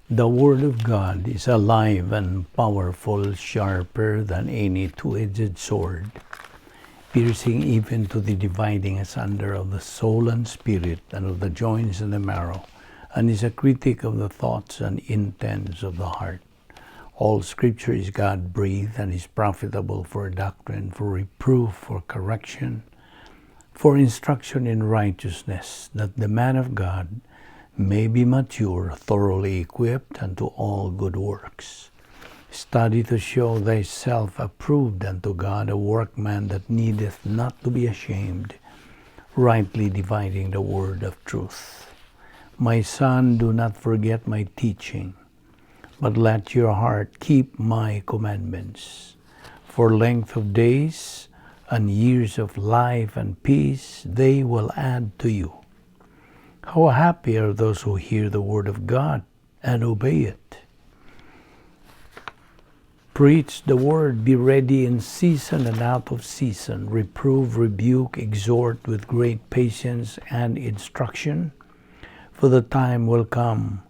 The Word of God is alive and powerful, sharper than any two-edged sword, piercing even to the dividing asunder of the soul and spirit, and of the joints and the marrow, and is a critic of the thoughts and intents of the heart. All Scripture is God-breathed and is profitable for doctrine, for reproof, for correction, for instruction in righteousness, that the man of God may be mature, thoroughly equipped unto all good works. Study to show thyself approved unto God, a workman that needeth not to be ashamed, rightly dividing the word of truth. My son, do not forget my teaching, but let your heart keep my commandments. For length of days and years of life and peace they will add to you. How happy are those who hear the word of God and obey it. Preach the word, be ready in season and out of season. Reprove, rebuke, exhort with great patience and instruction. For the time will come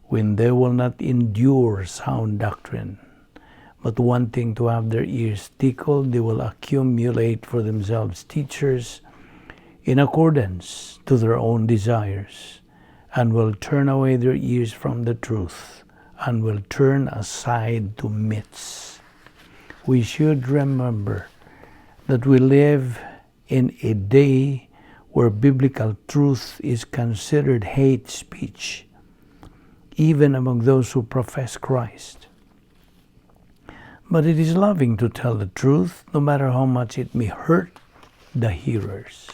when they will not endure sound doctrine, but wanting to have their ears tickled, they will accumulate for themselves teachers in accordance to their own desires, and will turn away their ears from the truth, and will turn aside to myths. We should remember that we live in a day where biblical truth is considered hate speech, even among those who profess Christ. But it is loving to tell the truth, no matter how much it may hurt the hearers.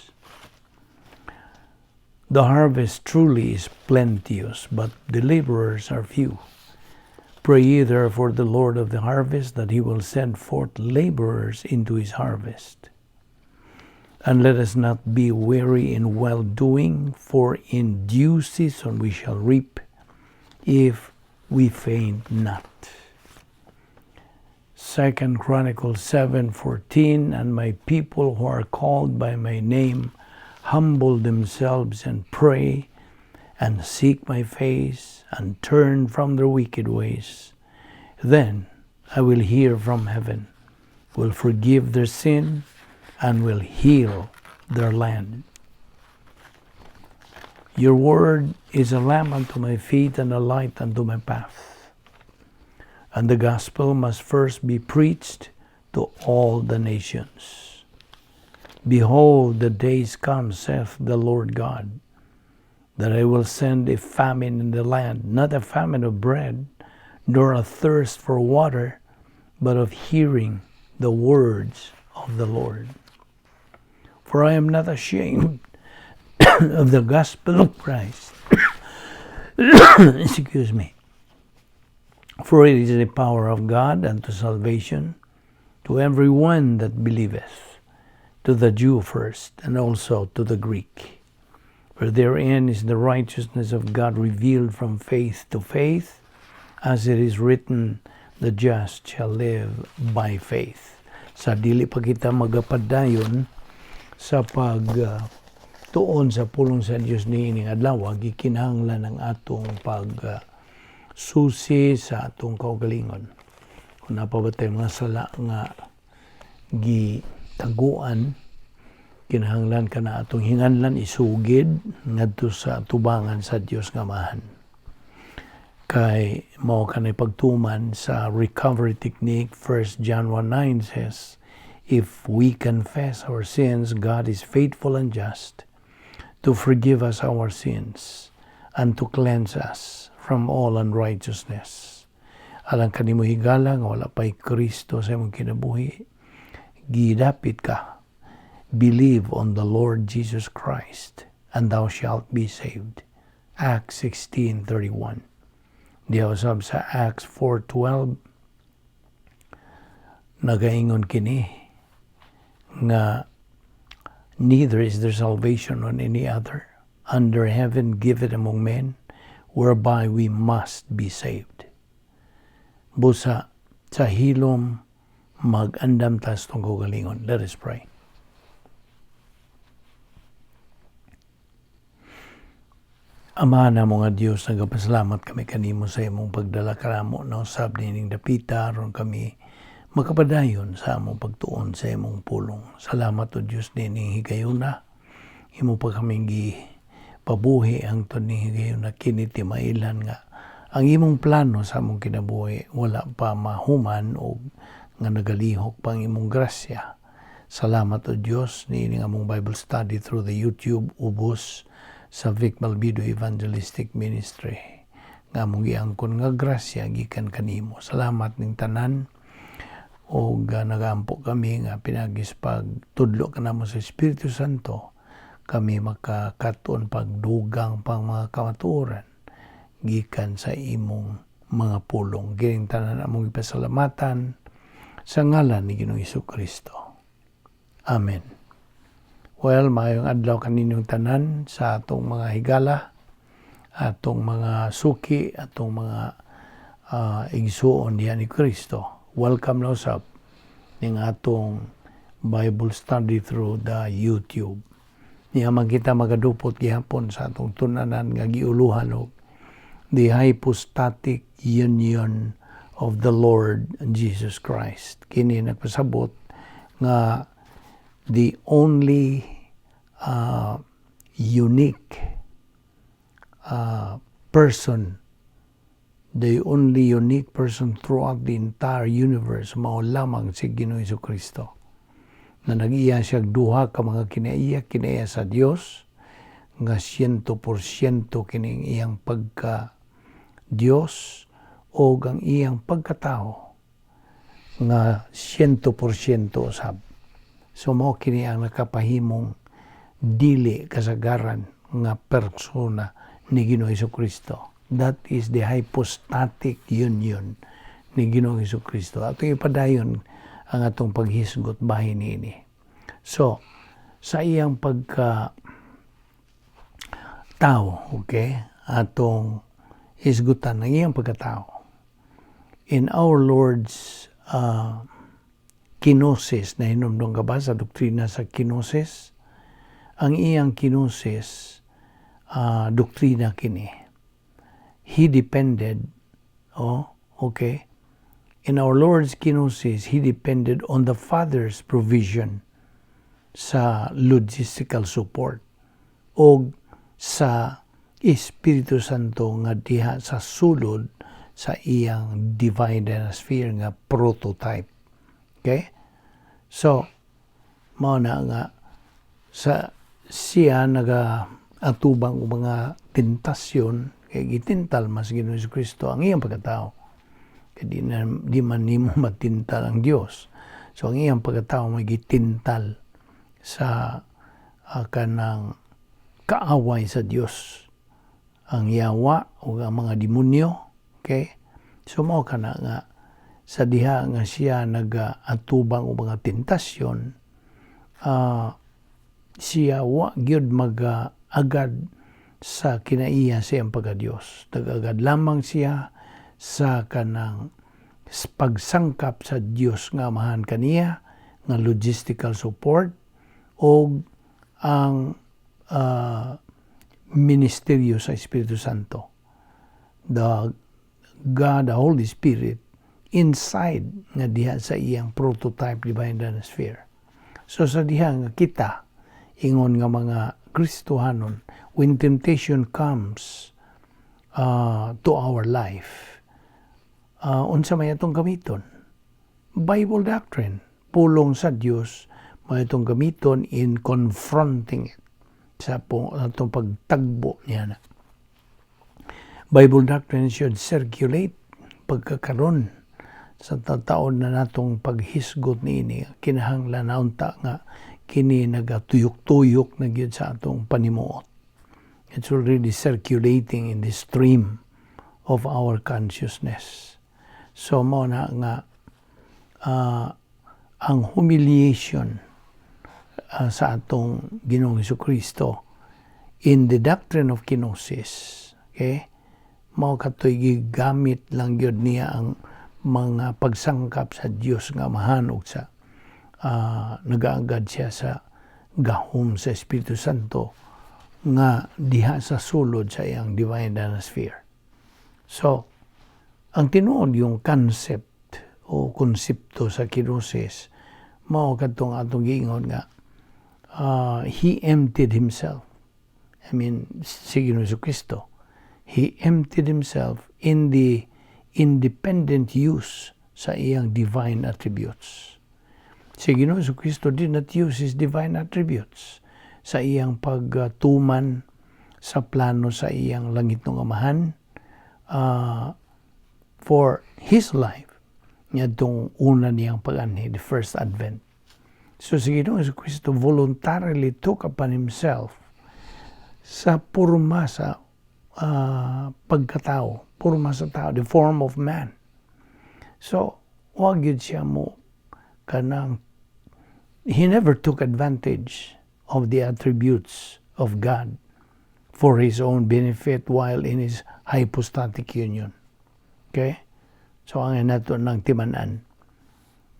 The harvest truly is plenteous, but the laborers are few. Pray ye therefore the Lord of the harvest that he will send forth laborers into his harvest. And let us not be weary in well-doing, for in due season we shall reap, if we faint not. 2 Chronicles 7:14, and my people who are called by my name humble themselves and pray and seek my face and turn from their wicked ways. Then I will hear from heaven, will forgive their sin, and will heal their land. Your word is a lamp unto my feet and a light unto my path. And the gospel must first be preached to all the nations. Behold, the days come, saith the Lord God, that I will send a famine in the land, not a famine of bread, nor a thirst for water, but of hearing the words of the Lord. For I am not ashamed of the gospel of Christ. Excuse me. For it is the power of God unto salvation to every one that believeth, to the Jew first, and also to the Greek. For therein is the righteousness of God revealed from faith to faith, as it is written, the just shall live by faith. Sa dili pa kita magapadayon sa tuon sa pulong sa Dios niining adlaw, gikinahanglan ang atong susi sa atong kaugalingon. Kung napabatay mga sala nga gitaguan, kinahanglan ka na atong hinganlan isugid ngadto sa tubangan sa Dios nga Amahan. Kay mao kanay pagtuman sa recovery technique. 1 John 1:9 says, if we confess our sins, God is faithful and just to forgive us our sins and to cleanse us from all unrighteousness. Alang kanimo higala nga wala pay Kristo sa imong kinabuhi, gidapit ka, believe on the Lord Jesus Christ, and thou shalt be saved. Acts 16:31. Diyaw sab sa Acts 4:12, nagaingon kini nga neither is there salvation on any other under heaven given among men, whereby we must be saved. Busa sa hilom mag-andam tas tong kaugalingon. Let us pray. Ama na mga Diyos, nagapasalamat kami kanimo sa imong pagdala karamo no sab nining dapita aron kami makapadayon sa among pagtuon sa imong pulong. Salamat o Diyos nining higayuna. Imo pa kaming pabuhi ang tuning higayuna kini ti mailan nga ang imong plano sa among kinabuhi wala pa mahuman o nga nagalihok pang imong grasya. Salamat o Diyos nining among Bible study through the YouTube ubos sa Balbido Evangelistic Ministry nga mong giangkon nga grasya gikan kanimo. Salamat ning tanan o nagampo kami nga pinagis pagtudlo kanamo sa Espiritu Santo kami makakaton pagdugang pang mga kamatuoran gikan sa imong mga pulong. Gining tanan among ipasalamatan sa ngalan ni Ginoong Jesucristo. Amen. Well, mayong adlaw kaninyong tanan sa atong mga higala, atong mga suki, atong mga igsuon diyan ni Kristo. Welcome na usab ning atong Bible study through the YouTube. Niya man kita magadupot gihapon sa atong tunanan nga giuluhan og the Hypostatic Union of the Lord Jesus Christ. Kini nagpasabot nga the only unique person, the only unique person throughout the entire universe, mao lamang si Ginoong Jesucristo. Na nag-iya siya duha ka mga kinaiya sa Dios nga 100% kining iyang pagka Dios o ang iyang pagkatao nga 100% usab. So mao kini ang nakapahimong dili kasagaran nga persona ni Ginoong Jesucristo. That is the hypostatic union ni Ginoong Jesucristo. Ato ipadayon ang atong paghisgot bahin niini. So sa iyang pagka tao, okay? Atong hisgutan ng iyang pagkatao. In our Lord's kinosis na hinumdong ka ba sa doktrina sa kinosis? Ang iyang kinosis, doktrina kini. He depended, okay? In our Lord's kinosis, He depended on the Father's provision sa logistical support o sa Espiritu Santo nga diha sa sulod sa iyang divine sphere nga prototype. Okay? So, mao na nga sa siya naga-atubang o mga tentasyon kay gitintal mas Ginoong Jesucristo ang iyang pagkatao. Kay di man nimo matintal ang Dios. So ang iyang pagkatao may gitintal sa kanang kaaway sa Dios. Ang yawa o ang mga demonyo, okay? So mao kana nga sa diha nga siya nag-atubang o mga tentasyon, siya wa gyud mag-agad sa kinaiya sa iyang pagka-Dios. Nag-agad lamang siya sa kanang pagsangkap sa Dios nga amahan kaniya nga logistical support o ang ministeryo sa Espiritu Santo. The God, the Holy Spirit, inside nga diha sa iyang prototype divine sphere. So sa diha nga kita ingon nga mga Kristohanon, when temptation comes to our life, unsa may atong gamiton? Bible doctrine, pulong sa Dios may atong gamiton in confronting it sa atong pagtagbo niya na. Bible doctrine should circulate pagkakaroon sa taon na natong paghisgot niini kinahanglan na unta nga kini nagatuyok-tuyok na gyud sa atong panimuot. It's already circulating in the stream of our consciousness. So mo na nga ang humiliation sa atong Ginoong Jesucristo in the doctrine of kenosis, okay? Mao katoy gigamit lang gyud niya ang mga pagsangkap sa Dios nga mahanog sa nagaagad siya sa gahom sa Espiritu Santo nga diha sa sulod sa iyang divine sphere. So, ang tinuod yung concept o konsepto sa kenosis, mao kadtong atong giingon nga he emptied himself. I mean, si Ginoong Jesucristo, he emptied himself in the independent use sa iyang divine attributes. Si Ginoong Jesucristo did not use his divine attributes sa iyang pagtuman sa plano sa iyang langit ng Amahan for his life, ngadtong una niyang pag-anhi, the first advent. So si Ginoong Jesucristo voluntarily took upon himself sa purma sa pagkatao, purma sa tao, the form of man. So, wag yun siya mo kanang, he never took advantage of the attributes of God for his own benefit while in his hypostatic union. Okay? So, ang nato ng timanan.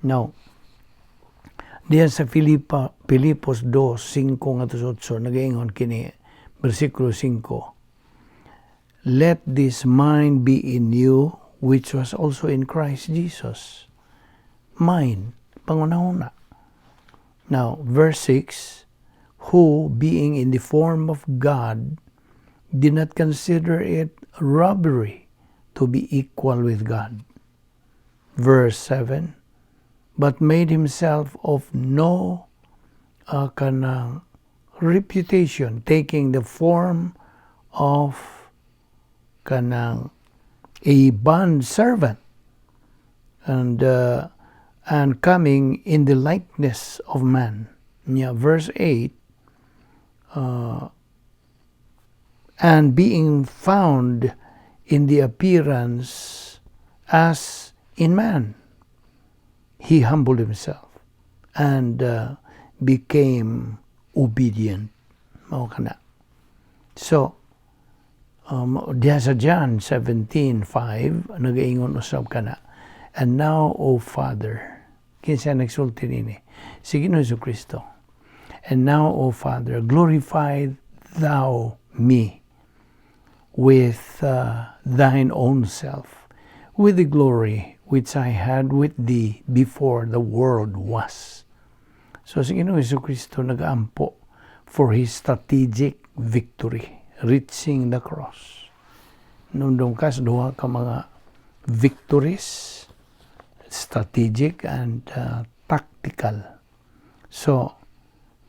Now, diyan sa Filipos 2:5-8, nagaingon kini, versikulo 5, let this mind be in you, which was also in Christ Jesus. Mind, pangunahuna. Now, verse 6, who, being in the form of God, did not consider it robbery to be equal with God. Verse 7, but made himself of no reputation, taking the form of a bond servant, and coming in the likeness of man. Yeah, verse 8, and being found in the appearance as in man, he humbled himself and became obedient. Mao kana. So, diha sa John 17:5, nagaingon usab kana, and now, O Father, kinsa nagsulti nini? Si Ginoong Jesucristo. And now, O Father, glorify thou me with thine own self, with the glory which I had with thee before the world was. So si Ginoong Jesucristo nag-ampo for his strategic victory, reaching the cross. Nung kas duha ka mga victories, strategic and tactical. So,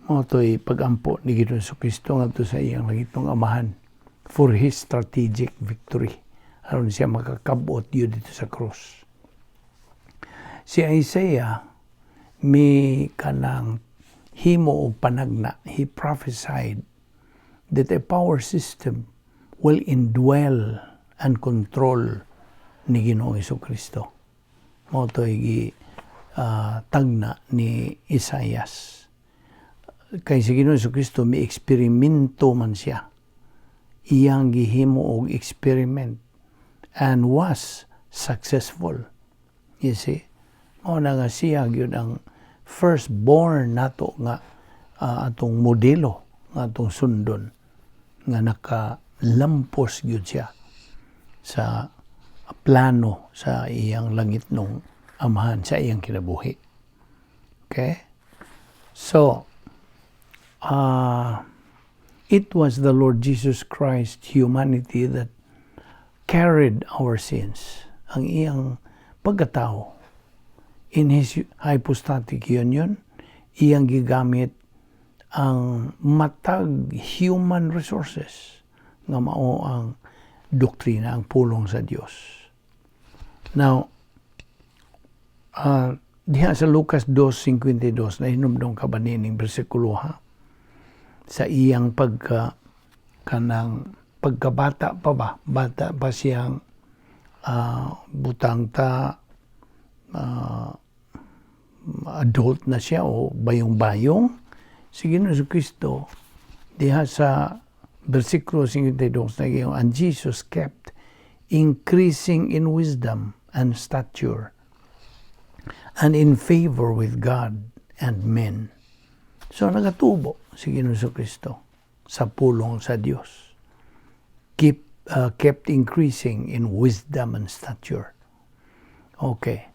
mo to'y pag-ampo ni Ginoong Jesucristo ngadto sa iyang langitong Amahan for his strategic victory. Aron siya makakabot yun dito sa cross. Si Isaiah, may kanang himo o panagna. He prophesied that a power system will indwell and control ni Ginoong Jesucristo. Mo to'y tagna ni Isaias. Kay si Ginoong Jesucristo may eksperimento man siya. Iyang gihimo og experiment and was successful. You see? Mao na nga siya gyud ang firstborn nato nga atong modelo nga atong sundon nga nakalampos gyud siya sa plano sa iyang langit nung Amahan sa iyang kinabuhi. Okay? So, it was the Lord Jesus Christ humanity that carried our sins. Ang iyang pagkatao in his hypostatic union, iyang gigamit ang matag human resources nga mao ang doktrina, ang pulong sa Dios. Now, diha sa Lucas 2:52 na hinumdong kabanining bersikulo sa iyang pagkabata pa ba? Bata pa siyang butang ta, adult na siya o bayong-bayong. Si Ginoong Jesucristo, diha sa versikulo 52 na gayon, and Jesus kept increasing in wisdom and stature and in favor with God and men. So nagatubo si Ginoong Jesucristo sa pulong sa Diyos. Kept increasing in wisdom and stature. Okay.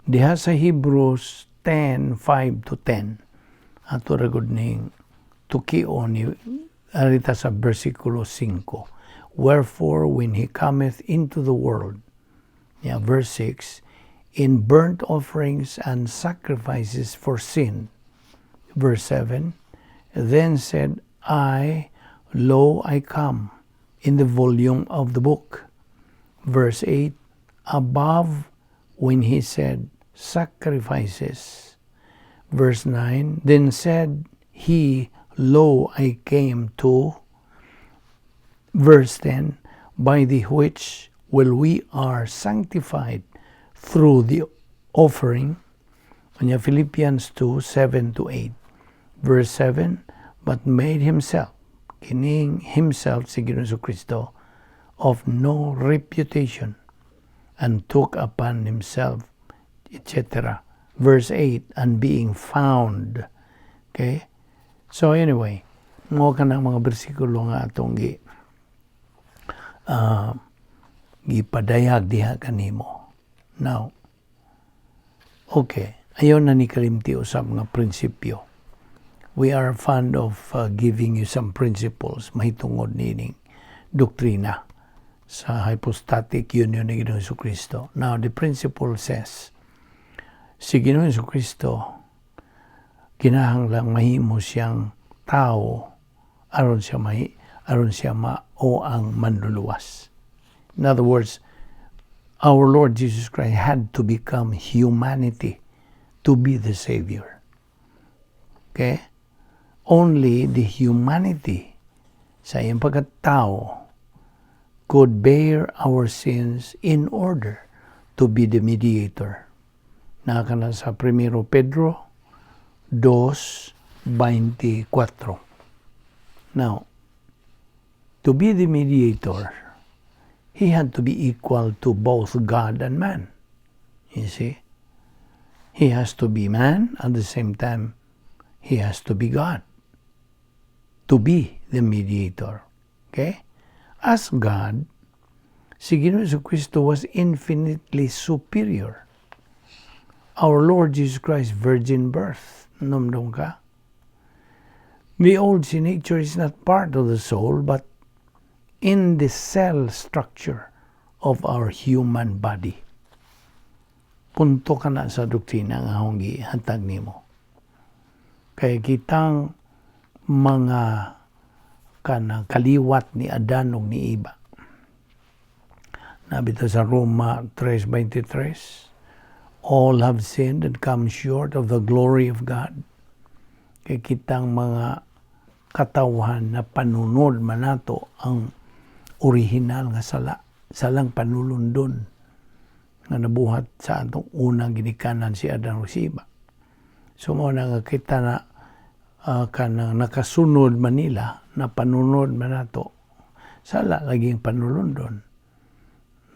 Diha sa Hebrews 10:5-10, ato ragod ning tukio ni arita sa versikulo 5. Wherefore, when he cometh into the world, verse 6, in burnt offerings and sacrifices for sin, verse 7, then said I, lo, I come, in the volume of the book. Verse 8, above, when he said sacrifices. Verse 9, then said he, lo, I came to. Verse 10, by the which will we are sanctified through the offering. Philippians 2:7-8. Verse 7, but made himself, kining himself si Ginoong Kristo, of no reputation, and took upon himself, etc. Verse 8, and being found. Okay? So anyway, mo ka ng mga bersikulo nga atong gipadayag diha kanimo. Now, okay, ayaw na ni kalimti usab nga prinsipyo. We are fond of giving you some principles mahitungod nining doktrina sa hypostatic union ni Ginoong Jesucristo. Now, the principle says, si Ginoong Jesucristo, kinahanglang mahimo siyang tao aron siya mao ang manluluwas. In other words, our Lord Jesus Christ had to become humanity to be the Savior. Okay? Only the humanity sa iyang pagkatao could bear our sins in order to be the mediator. Nakana sa 1 Pedro 2:24. Now, to be the mediator, he had to be equal to both God and man. You see? He has to be man, at the same time, he has to be God. To be the mediator. Okay? As God, si Ginoong Jesucristo was infinitely superior. Our Lord Jesus Christ, virgin birth. Namdam ka? The old sin nature is not part of the soul, but in the cell structure of our human body. Punto ka na sa doktrina nga akong gihatag nimo. Kaya kitang mga kanang kaliwat ni Adan ug ni Eva. Nabito sa Roma 3:23, all have sinned and come short of the glory of God. Kaya kitang mga katawhan na panunod man nato ang original nga salang panulundon nga nabuhat sa atong unang ginikanan si Adan ug si Eva. So mo na nga kita na kanang nakasunod Manila na panunod man nato sala laging panulundon,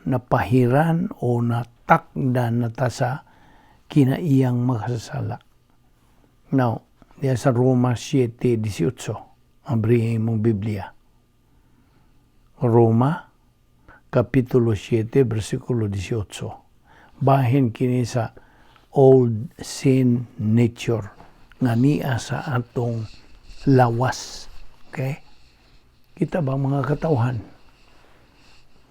napahiran o natakdan na ta sa kinaiyang makasasala. Now, diya sa Roma 7:18, abrihin mong Biblia. Roma, Kapitulo 7, versikulo 18. Bahin kini sa old sin nature nga niya sa atong lawas. Okay? Kita ba mga katawhan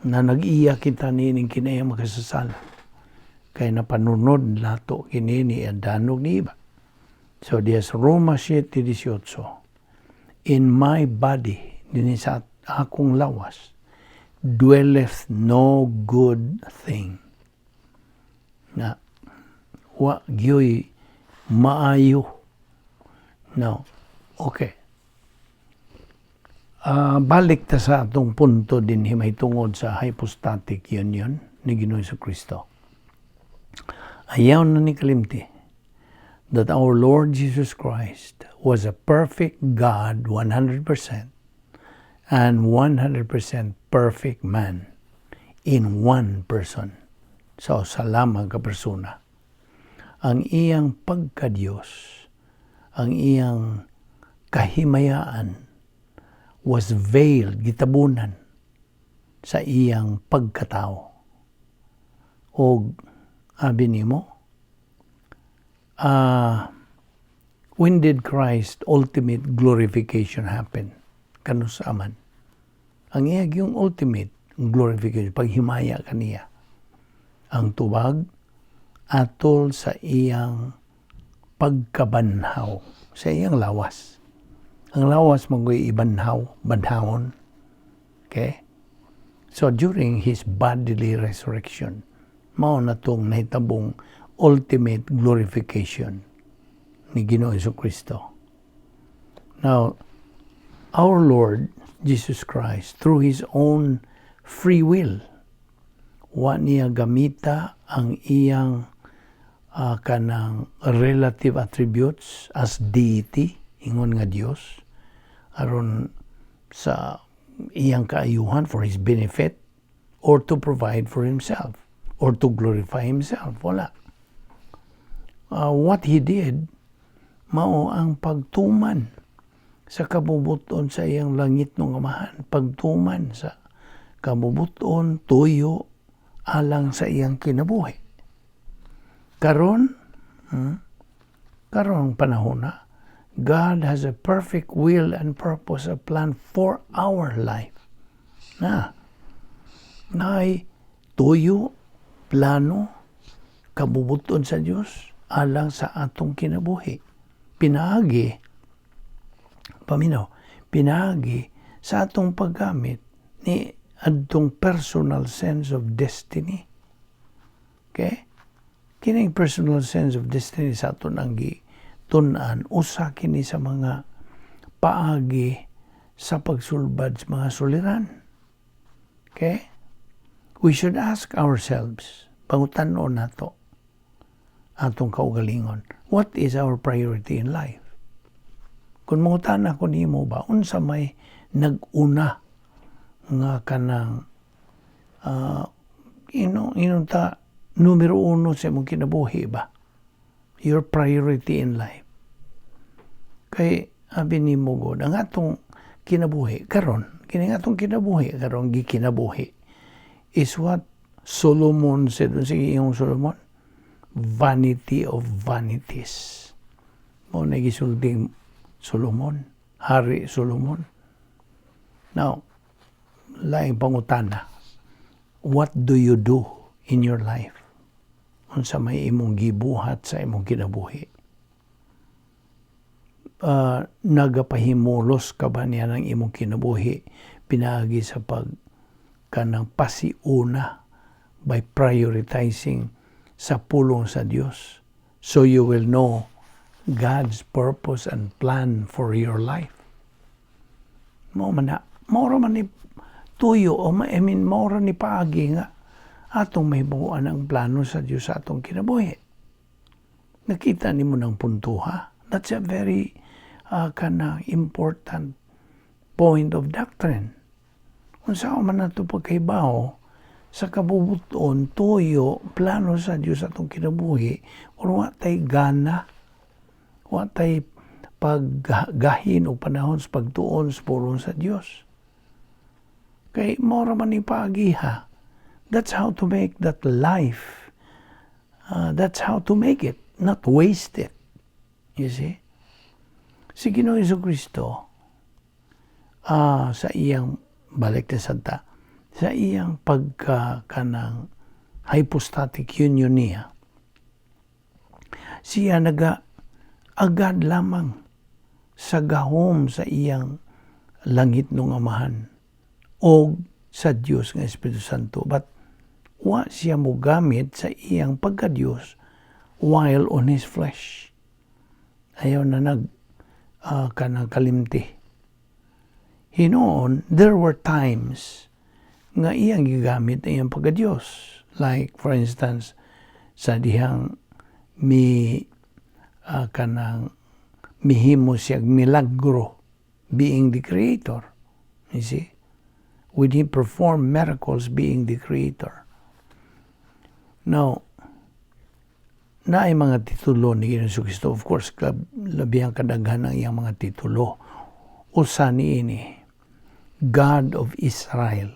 na nag-iya kita nining kinayang makasasala? Kaya napanunod lato kini ni Adan ug ni Eva. So, diya sa Roma 7:18, in my body, din sa akong lawas, dwelleth no good thing. Na, wa gyoy maayo. Now, okay. Balik ta sa atong punto din himay tungod sa hypostatic union ni Ginoong Jesucristo. Ayaw na ni kalimti that our Lord Jesus Christ was a perfect God 100% and 100% perfect man in one person. So, sa lamang ka persona. Ang iyang pagka-Diyos, ang iyang kahimayaan was veiled, gitabunan sa iyang pagkatao. O abi nimo, when did Christ ultimate glorification happen? Kano sa aman? Ang iyag yung ultimate glorification, paghimaya kaniya. Ang tubag atol sa iyang pagkabanhaw, sa iyang lawas. Ang lawas magoy banhawon. Okay? So during his bodily resurrection, mao na tong nahitabong ultimate glorification ni Ginoong Jesucristo. Now, our Lord Jesus Christ, through His own free will, wa niya gamita ang iyang kanang relative attributes as deity, ingon nga Dios, aron sa iyang kaayuhan for His benefit, or to provide for Himself, or to glorify Himself. Wala. What He did, mao ang pagtuman sa kabubuton sa iyang langit ng Amahan, pagtuman sa kabubuton, tuyo, alang sa iyang kinabuhi. Karon panahon na, God has a perfect will and purpose, a plan for our life. Naay tuyo, plano, kabubuton sa Dios alang sa atong kinabuhi. Pinaagi sa atong paggamit ni adtong personal sense of destiny. Okay? Kining personal sense of destiny sa aton ang tun-an, usa kini sa mga paagi sa pagsulbad sa mga suliran. Okay? We should ask ourselves, pangutan-on nato atong kaugalingon, what is our priority in life? Kung mangutan ako nimo ba, unsa may nag-una nga kanang ta numero 1 sa imong kinabuhi ba? Your priority in life. Kay abi nimo god, ang atong kinabuhi karon, gikinabuhi is what Solomon said. Sige yung Solomon, vanity of vanities. Mo na gisulting Solomon, Hari Solomon. Now, laing pangutana, what do you do in your life? Unsa may imong gibuhat sa imong kinabuhi? Nagapahimulos ka ba niya ng imong kinabuhi pinaagi sa kanang pasiuna by prioritizing sa pulong sa Dios, so you will know God's purpose and plan for your life. Maura man ni tuyo, maura ni paagi nga atong mahibuan ang plano sa Dios sa atong kinabuhi. Nakita nimo ng puntuha. That's a very important point of doctrine. Kung saan man nato pagkaibaw sa kabubuton, tuyo, plano sa Diyos atong kinabuhi, kung watay gana, watay paggahin o panahon sa pagtuon sa pulong sa Diyos. Kay mora man ipagiha. That's how to make that life. That's how to make it, not waste it. You see? Si Ginoong Jesucristo, sa iyang balik na santa, sa iyang kanang hypostatic union niya, siya agad lamang sa gahom sa iyang langit ng Amahan o sa Diyos ng Espiritu Santo. But wa siya mo gamit sa iyang pagka-Diyos while on His flesh. Ayaw na kanang kalimti. Hinoon, there were times nga iyang gigamit iyang pagka-Diyos. Like, for instance, sa dihang mihimo siyang milagro, being the Creator. You see? When He performed miracles, being the Creator. Now, na ay mga titulo ni Ginoong Kristo. Of course, labihang kadaghan ang iyang mga titulo. Usa niini, God of Israel.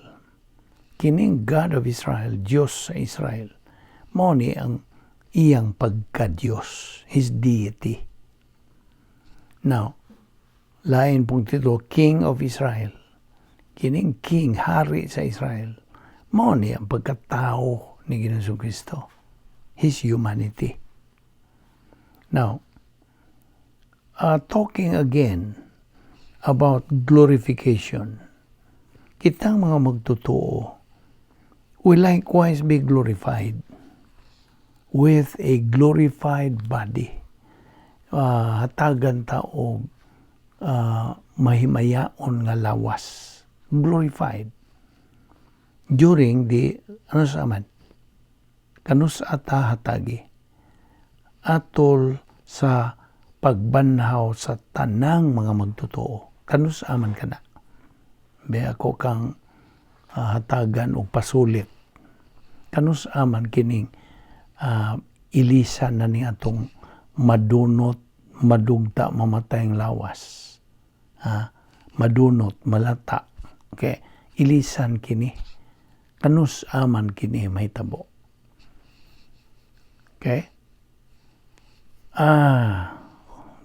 Kining God of Israel, Diyos sa Israel, mao ni ang iyang pagka-Diyos, His deity. Now, lain pong titulo, King of Israel. Kining King, Hari sa Israel, mao ni ang pagkatao ni Ginoong Kristo, His humanity. Now, talking again about glorification, kitang mga magtotoo will likewise be glorified with a glorified body. Hatagan ta og mahimayaon nga lawas. Glorified. During the, kanus ata hatagi, atol sa pagbanhaw sa tanang mga magtotoo. Kanus aman kana. Be ako kang hatagan o pasulit. Kanus aman kining ilisan na ni atong madunot, madugta, mamatayang lawas. Madunot, malata. Okay? Ilisan kini. Kanus aman kini mahitabo. Okay?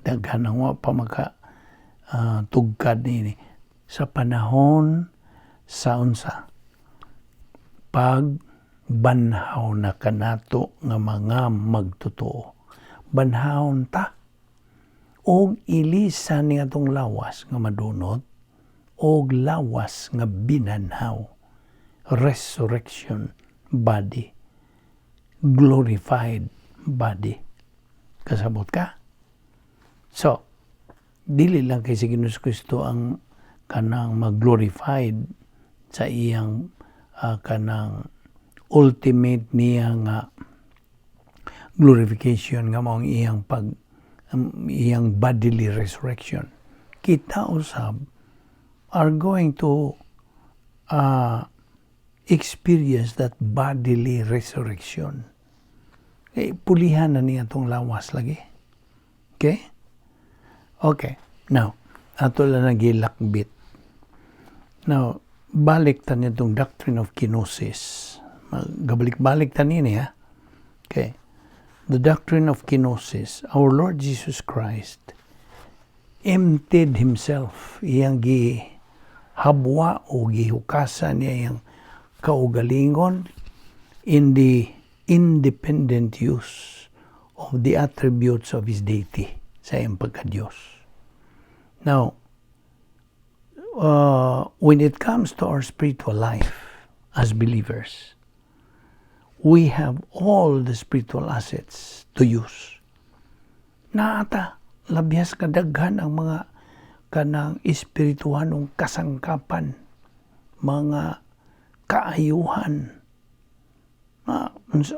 Daghan ang wa pa maka tugkad nini. Sa panahon sa unsa, pagbanhaw na kanato nga mga magtotoo. Banhawon ta og ilisan ni atong lawas nga madunot og lawas nga binanhaw. Resurrection body. Glorified body. Kasabot ka? So, dili lang kay si Ginoong Kristo ang kanang mag-glorified sa iyang kanang ultimate niya nga glorification nga mao ang iyang bodily resurrection. Kita usab are going to experience that bodily resurrection. Pulihan na niya itong lawas lagi. Okay? Okay. Now, ato lang nagilakbit. Now, balik ta niya itong doctrine of kenosis. Gabalik-balik ta niya. Okay. The doctrine of kenosis, our Lord Jesus Christ emptied Himself. Iyang gihabwa o gihukasan niya iyang kaugalingon in the independent use of the attributes of His deity sa iyang pagka-Diyos. Now, when it comes to our spiritual life as believers, we have all the spiritual assets to use. Naata, labihas kadaghan ang mga kanang espirituhanong kasangkapan, mga kaayuhan.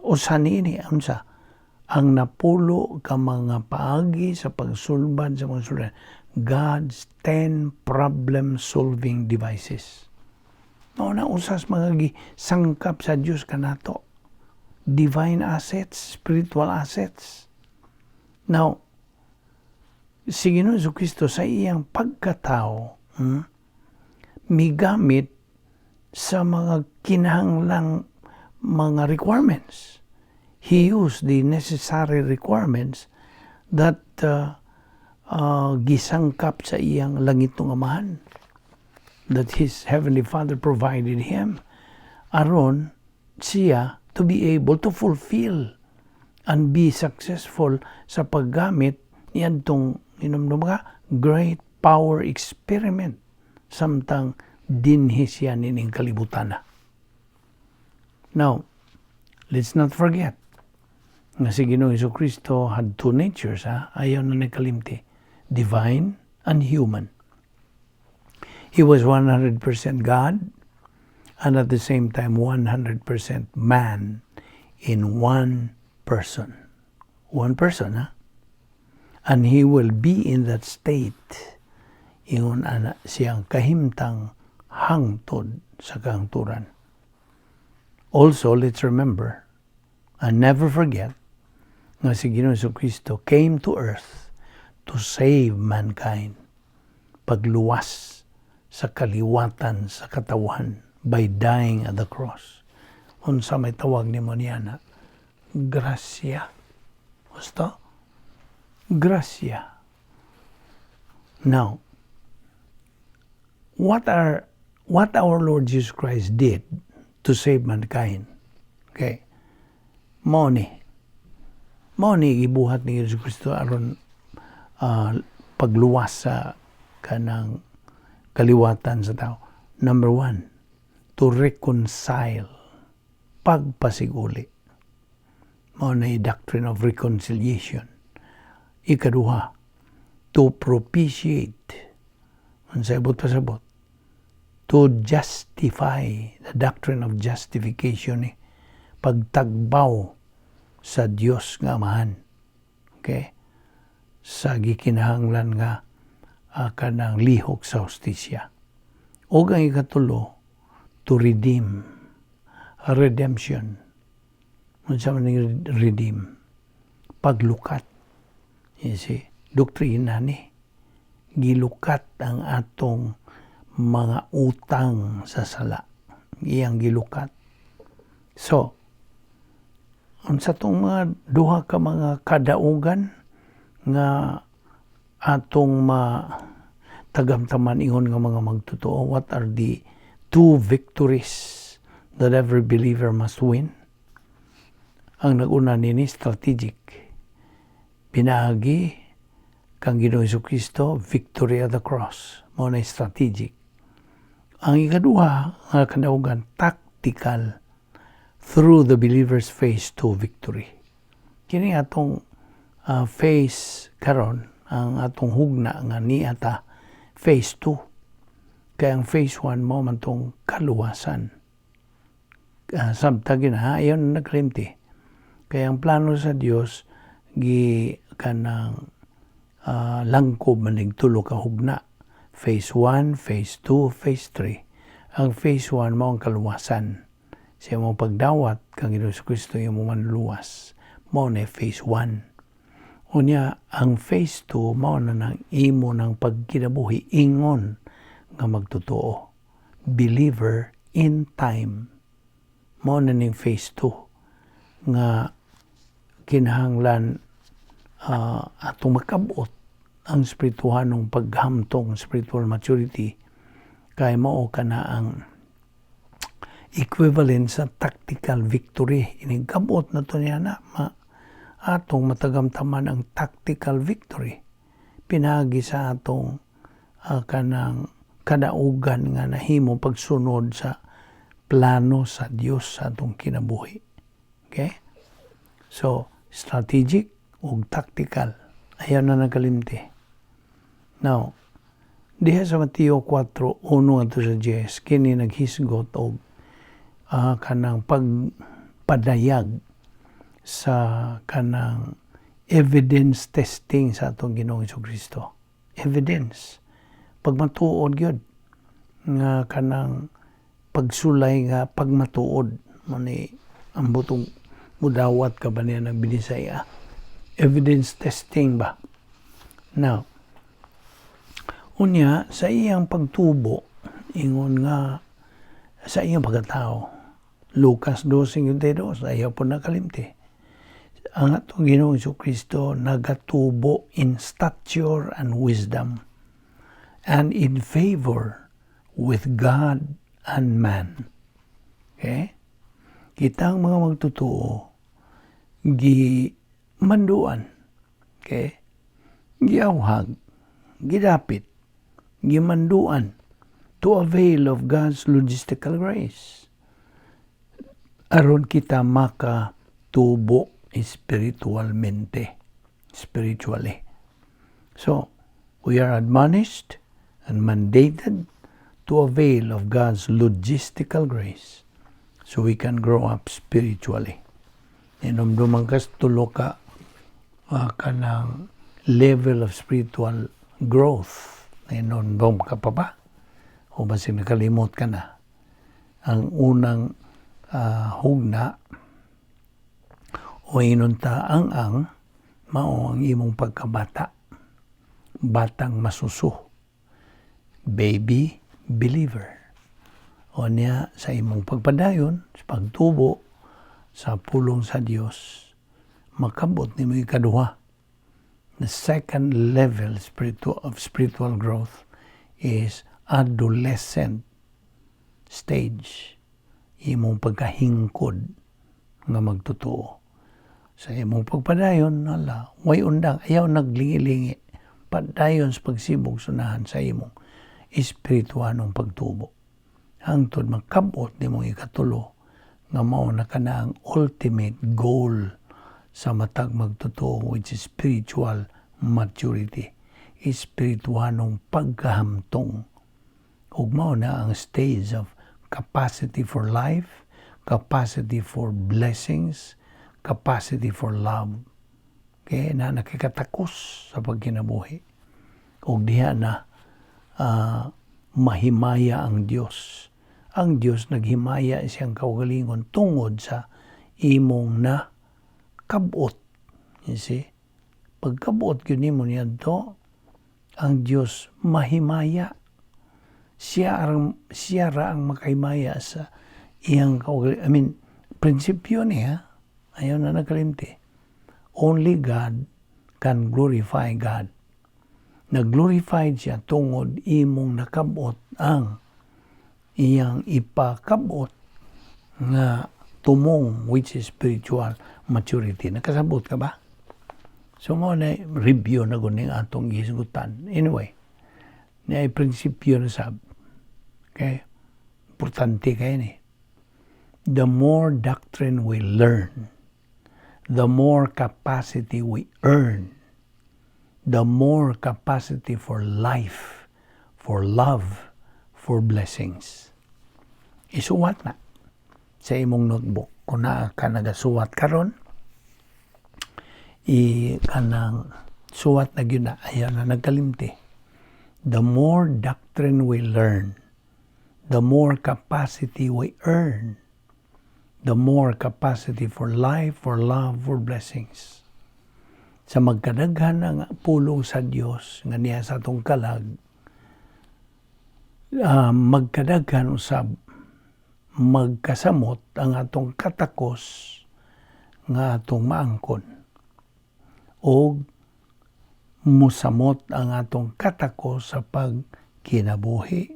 Usa niini, ang napulo ka mga paagi sa pagsulbad sa mga sulat, God's 10 problem-solving devices. Na usas mga sangkap sa Diyos kanato. Divine assets, spiritual assets. Now, si Ginoong Kristo sa iyang pagkatao, migamit sa mga kinahanglang mga requirements. He used the necessary requirements that gisangkap sa iyang langitong amahan, that His Heavenly Father provided Him, aron siya to be able to fulfill and be successful sa paggamit niyan tong mga great power experiment samtang dinhi siya nining kalibutan. Now, let's not forget nga si Ginoong Kristo had two natures, ayaw na nagkalimti, divine and human. He was 100% God and at the same time 100% man in one person. One person, And He will be in that state ingon ana siyang kahimtang hangtod sa kahangturan. Also, let's remember and never forget nga si Ginoong Jesucristo came to earth to save mankind, pagluwas sa kaliwatan sa katawan by dying at the cross. Unsa may tawag ni mo niya na grasya. Gusto? Grasya. Now, what our Lord Jesus Christ did to save mankind, okay, mao ni gibuhat ni Jesus Kristo aron pagluwas sa kanang kaliwatan sa tao. Number 1, to reconcile, pagpasiguli. Mao na doctrine of reconciliation. Ikaduha, to propitiate. Unsay pasabot? To justify, the doctrine of justification, pagtagbaw sa Dios nga Amahan. Okay? Sa gikinahanglan nga kanang lihok sa hustisya. O ang ikatulo, to redeem, a redemption. Unsa man ning redeem? Paglukat. You see, doktrina ni gilukat ang atong mga utang sa sala. Iyang gilukat. So, unsa tong mga duha ka mga kadaugan nga atong tagamtaman ingon nga mga magtotoo? What are the 2 victories that every believer must win? Ang nag-una nini strategic. Pinaagi kang Ginoong Jesucristo, victory at the cross. Mao na strategic. Ang ikaduha nga kadaugan, tactical, through the believer's phase to victory. Kini atong phase karon, ang atong hugna nga niata phase 2. Kaya ang phase 1 mo man tong kaluwasan. Samtag yun ayaw na naglimti. Kaya ang plano sa Dios kanang langkob manig tulo ka hugna. Phase 1, phase 2, phase 3. Ang phase 1 mo ang kaluwasan. Sa imong pagdawat kang Ginoong Jesucristo imong manluwas. Mao na phase 1. Unya ang phase 2 mao na nang imo ng pagkinabuhi ingon nga magtotoo. Believer in time. Mao na ning phase 2 nga kinahanglan atong makabot ang spirituhanong paghamtong, spiritual maturity, kay mao kana ang equivalent sa tactical victory. Inigabot na to niya na atong matagamtaman ang tactical victory. Pinagi sa atong kanang kadaugan nga nahimo pagsunod sa plano sa Dios sa atong kinabuhi. Okay? So, strategic ug tactical. Ayaw na nagalimti. Now, diha sa Mateo 4:1 ato sa 10, kini naghisgot og kanang pagpadayag sa kanang evidence testing sa atong Ginoong Jesucristo. Evidence. Pagmatuod gyud nga kanang pagsulay nga pagmatuod mo ni ang butong mudawat ka ba niya ng Binisaya. Evidence testing ba? Now, unya sa iyang pagtubo ingon nga sa iyang pagkatao, Lucas 12:22, ayaw po nakalimti. Ang atong Ginoong Jesucristo nagatubo in stature and wisdom and in favor with God and man. Okay? Kitang mga magtotoo gimanduan, okay? Giawhag, gidapit, gimanduan to avail of God's logistical grace. Aron kita makatubo spiritually. So, we are admonished and mandated to avail of God's logistical grace so we can grow up spiritually. Inumduman kas tulo ka kanang level of spiritual growth. Inumdum ka pa ba? O basig nakalimot ka na? Ang unang hugna o inunta ang mao ang imong pagkabata, batang masuso, baby believer. O niya sa imong pagpadayon, sa pagtubo, sa pulong sa Dios, makabot nimo ikaduha. The second level of spiritual growth is adolescent stage. Imong pagkahingkod nga magtotoo. Sa imong pagpadayon, way undang, ayaw naglingi-lingi. Padayon sa pagsibog sunahan sa imong espirituanong pagtubo. Hangtod makabot nimong ikatulo nga mao na kana ang ultimate goal sa matag magtotoo, which is spiritual maturity, espirituanong pagkahamtong. Ug mao na ang stage of capacity for life, capacity for blessings, capacity for love. Kaya na nakikatakos sa pagkinabuhi. Ug diha na mahimaya ang Dios. Ang Dios naghimaya siyang kaugalingon tungod sa imong na kabot. You see? Pagkabot yun nimo niadto, ang Dios mahimaya. Siya ra ang makahimaya sa iyang kaugalingon. Prinsipyo niya, ayaw na nakalimti. Only God can glorify God. Nag-glorified siya tungod imong nakabot ang iyang ipakabot nga tumong, which is spiritual maturity. Nakasabot ka ba? So mo na review na guning atong gisgutan. Anyway, na prinsipyo na sab. Okay? Importante kayo ni. The more doctrine we learn, the more capacity we earn, the more capacity for life, for love, for blessings. Isuwat na sa imong notebook. Kung naa ka nagasuwat karon, kanang suwat na gyud na, ayaw na nagkalimti. The more doctrine we learn, the more capacity we earn, the more capacity for life, for love, for blessings. Sa magkadaghan ang pulong sa Dios nga niya sa atong kalag, magkadaghan usab, magkasamot ang atong katakos nga atong maangkon, o musamot ang atong katakos sa pagkinabuhi,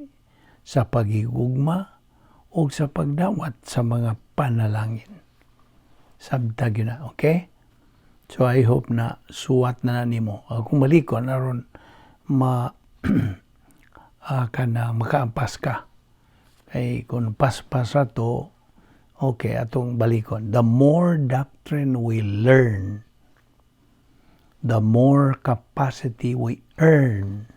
sa pagigugma, o sa pagdawat sa mga panalangin. Sabtag yun na, okay? So I hope na suwat na nimo. Kung malikon, aron makaampas ka. Kay kung paspas to, okay, atong balikon. The more doctrine we learn, the more capacity we earn,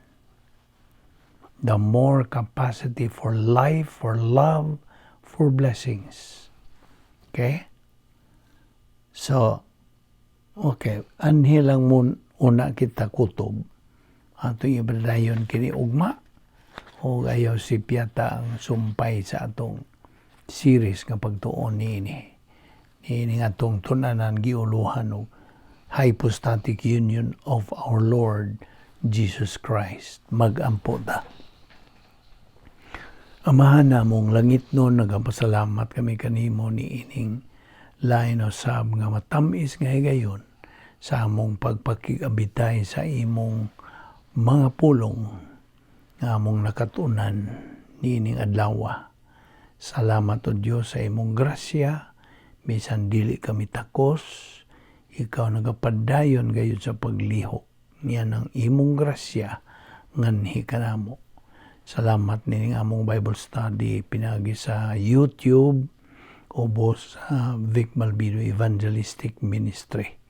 the more capacity for life, for love, for blessings. Okay? So, okay, anhi lang una kita kutob. Atong ibradayon kini ugma, o ayaw si piyata ang sumpay sa atong series nga pagtuon niini. Niini nga atong tunanan giuluhan og Hypostatic Union of our Lord Jesus Christ. Magampo ta. Amahan namong langit nun, nagapasalamat kami kanimo ni ining lain usab nga matamis nga higayon sa among pagpakigabitay sa imong mga pulong nga among nakatunan niining adlaw. Salamat o Dios sa imong grasya, bisan dili kami takos, ikaw nagapadayon gayud sa paglihok niya ng imong grasya nganhi kanamo. Salamat nining among Bible study pinagi sa YouTube o sa Vic Balbido Evangelistic Ministry.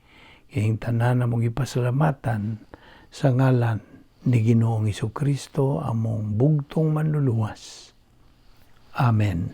Kayong tanan namong ipasalamatan sa ngalan ni Ginoong Jesucristo, among bugtong manluluwas. Amen.